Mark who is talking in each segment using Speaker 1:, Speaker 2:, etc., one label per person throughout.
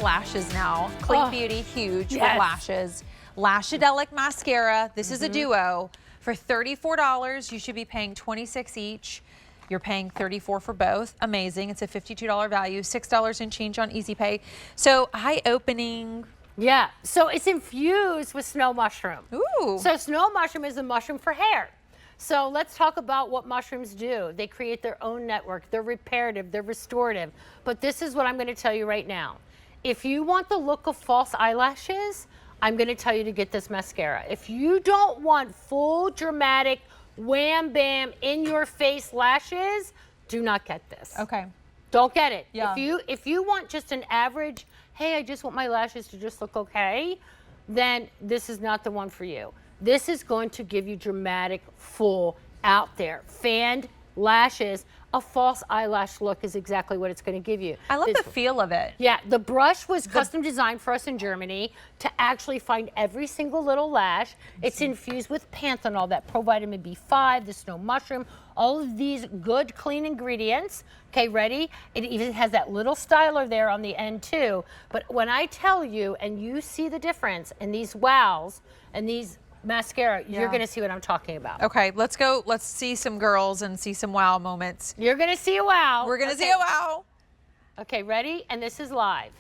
Speaker 1: Lashes now. Clean Beauty, huge with
Speaker 2: yes.
Speaker 1: lashes. Lashadelic Mascara. This is a duo. For $34, you should be paying $26 each. You're paying $34 for both. Amazing. It's a $52 value, $6 and change on Easy Pay. So eye opening.
Speaker 2: Yeah, so it's infused with snow mushroom.
Speaker 1: Ooh.
Speaker 2: So snow mushroom is a mushroom for hair. So let's talk about what mushrooms do. They create their own network. They're reparative, they're restorative. But this is what I'm going to tell you right now. If you want the look of false eyelashes, I'm going to tell you to get this mascara. If you don't want full dramatic wham bam in your face lashes, do not get this.
Speaker 1: Okay.
Speaker 2: Don't get it.
Speaker 1: Yeah.
Speaker 2: If you want just an average, hey, I just want my lashes to just look okay, then this is not the one for you. This is going to give you dramatic, full, out there, fanned lashes. A false eyelash look is exactly what it's going to give you.
Speaker 1: I love the feel of it.
Speaker 2: Yeah, the brush was custom designed for us in Germany to actually find every single little lash. It's infused with panthenol, that provitamin B5, the snow mushroom, all of these good, clean ingredients. Okay, ready? It even has that little styler there on the end too. But when I tell you and you see the difference in these wows and these mascara, you're going to see what I'm talking about.
Speaker 1: Okay, let's go. Let's see some girls and see some wow moments.
Speaker 2: You're going to see a wow.
Speaker 1: We're going to see a wow.
Speaker 2: Okay, ready? And this is live.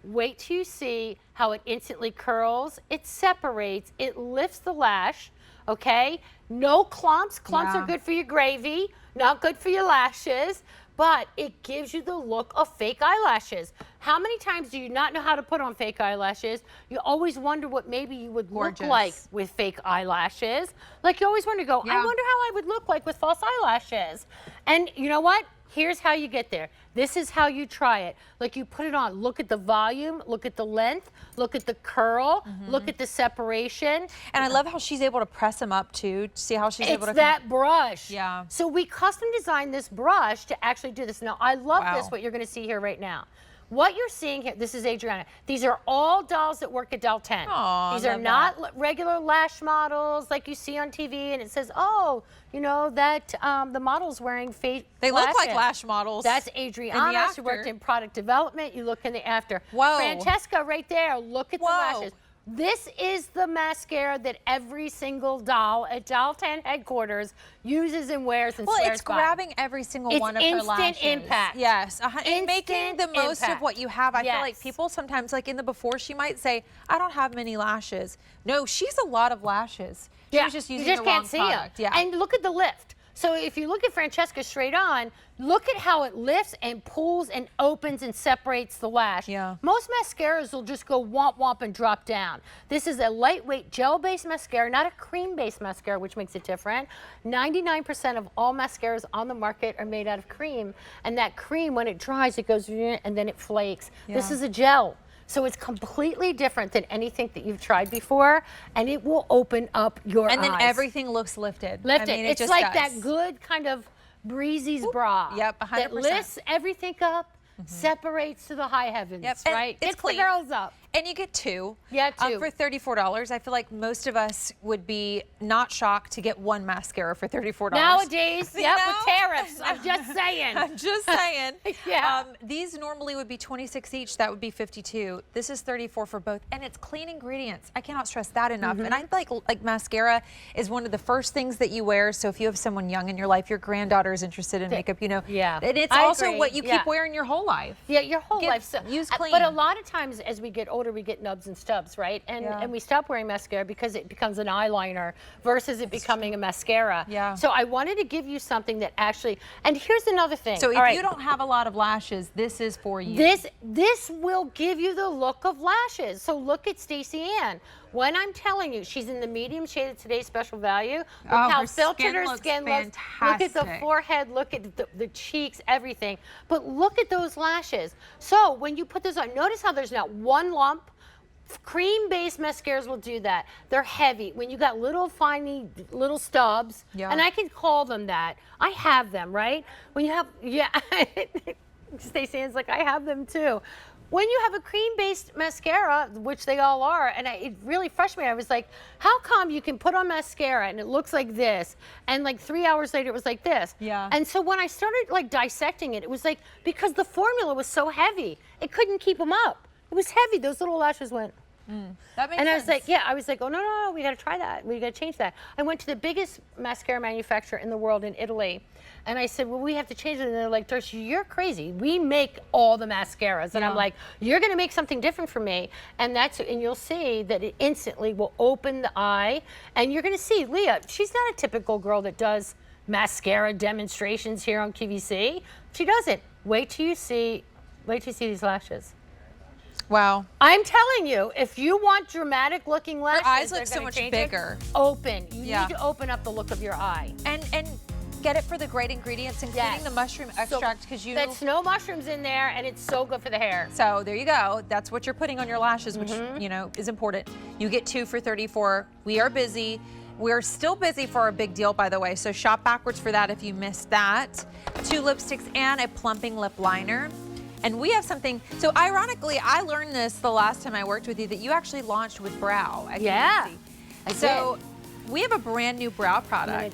Speaker 2: Wait till you see how it instantly curls, it separates, it lifts the lash, okay? No clumps. Clumps are good for your gravy, not good for your lashes, but it gives you the look of fake eyelashes. How many times do you not know how to put on fake eyelashes? You always wonder what maybe you would look like with fake eyelashes. Like you always wonder, I wonder how I would look like with false eyelashes. And you know what? Here's how you get there. This is how you try it. Like you put it on, look at the volume, look at the length, look at the curl, look at the separation. And
Speaker 1: I love how she's able to press them up too. See how she's able to.
Speaker 2: It's that brush.
Speaker 1: Yeah.
Speaker 2: So we custom designed this brush to actually do this. Now I love this, what you're gonna see here right now. What you're seeing here, this is Adriana. These are all dolls that work at Doll 10.
Speaker 1: Aww,
Speaker 2: These are not regular lash models like you see on TV and it says, oh, you know, that the model's wearing fake
Speaker 1: They
Speaker 2: lashes.
Speaker 1: look like lash models.
Speaker 2: That's Adriana. She worked in product development. You look in the after.
Speaker 1: Whoa.
Speaker 2: Francesca right there, look at the lashes. This is the mascara that every single doll at Doll 10 headquarters uses and wears and swears by.
Speaker 1: Well, it's grabbing every single one of her lashes.
Speaker 2: Instant impact.
Speaker 1: Yes, and making the most of what you have. I feel like people sometimes, like in the before, she might say, I don't have many lashes. No, she's a lot of lashes. She was just using the wrong product.
Speaker 2: Yeah. And look at the lift. So if you look at Francesca straight on, look at how it lifts and pulls and opens and separates the lash.
Speaker 1: Yeah.
Speaker 2: Most mascaras will just go womp womp and drop down. This is a lightweight gel-based mascara, not a cream-based mascara, which makes it different. 99% of all mascaras on the market are made out of cream. And that cream, when it dries, it goes and then it flakes. Yeah. This is a gel. So it's completely different than anything that you've tried before, and it will open up your eyes.
Speaker 1: And then everything looks lifted.
Speaker 2: Lifted.
Speaker 1: I mean,
Speaker 2: it's like that good kind of breezy's bra.
Speaker 1: Yep, 100%.
Speaker 2: That lifts everything up, separates to the high heavens, right?
Speaker 1: It's
Speaker 2: clean. The girls up.
Speaker 1: And you get two.
Speaker 2: Yeah, two.
Speaker 1: For $34. I feel like most of us would be not shocked to get one mascara for $34.
Speaker 2: Nowadays, with tariffs. I'm just saying.
Speaker 1: I'm just saying.
Speaker 2: Yeah.
Speaker 1: These normally would be $26 each. That would be $52. This is $34 for both, and it's clean ingredients. I cannot stress that enough. And I think like mascara is one of the first things that you wear. So if you have someone young in your life, your granddaughter is interested in makeup, you know.
Speaker 2: Yeah.
Speaker 1: And it's also what you keep wearing your whole life.
Speaker 2: Yeah, your whole life. So,
Speaker 1: use clean.
Speaker 2: But a lot of times as we get older, we get nubs and stubs, right? And we stop wearing mascara because it becomes an eyeliner versus it becoming a mascara.
Speaker 1: Yeah.
Speaker 2: So I wanted to give you something that actually, and here's another thing.
Speaker 1: So if you don't have a lot of lashes, this is for you.
Speaker 2: This will give you the look of lashes. So look at Stacey Ann. When I'm telling you, she's in the medium shade of today's special value. Look how filtered her skin looks. Look at the forehead, look at the cheeks, everything. But look at those lashes. So when you put this on, notice how there's not one lump. Cream-based mascaras will do that. They're heavy. When you got little finely little stubs, and I can call them that. I have them, right? When you have, Stacey Ann's like, I have them too. When you have a cream-based mascara, which they all are, and it really frustrated me. I was like, how come you can put on mascara and it looks like this, and like 3 hours later it was like this?
Speaker 1: Yeah.
Speaker 2: And so when I started like dissecting it, it was like, because the formula was so heavy, it couldn't keep them up. It was heavy. Those little lashes went.
Speaker 1: That makes
Speaker 2: And I was
Speaker 1: sense.
Speaker 2: like, yeah, I was like, oh, no, we got to try that. We got to change that. I went to the biggest mascara manufacturer in the world in Italy. And I said, well, we have to change it. And they're like, Darcy, you're crazy. We make all the mascaras. And I'm like, you're going to make something different for me. And you'll see that it instantly will open the eye. And you're going to see, Leah, she's not a typical girl that does mascara demonstrations here on QVC. She doesn't. Wait till you see these lashes.
Speaker 1: Wow.
Speaker 2: I'm telling you, if you want dramatic looking lashes,
Speaker 1: Her eyes
Speaker 2: they're
Speaker 1: look so
Speaker 2: gonna
Speaker 1: much
Speaker 2: change
Speaker 1: bigger.
Speaker 2: it. Open. You need to open up the look of your eye.
Speaker 1: And get it for the great ingredients, including the mushroom extract, because
Speaker 2: That's no mushrooms in there, and it's so good for the hair.
Speaker 1: So there you go. That's what you're putting on your lashes, which you know is important. You get 2 for $34. We are busy. We're still busy for our big deal, by the way. So shop backwards for that if you missed that. 2 lipsticks and a plumping lip liner. And we have something, so ironically, I learned this the last time I worked with you, that you actually launched with brow at QVC.
Speaker 2: I
Speaker 1: So we have a brand new brow product.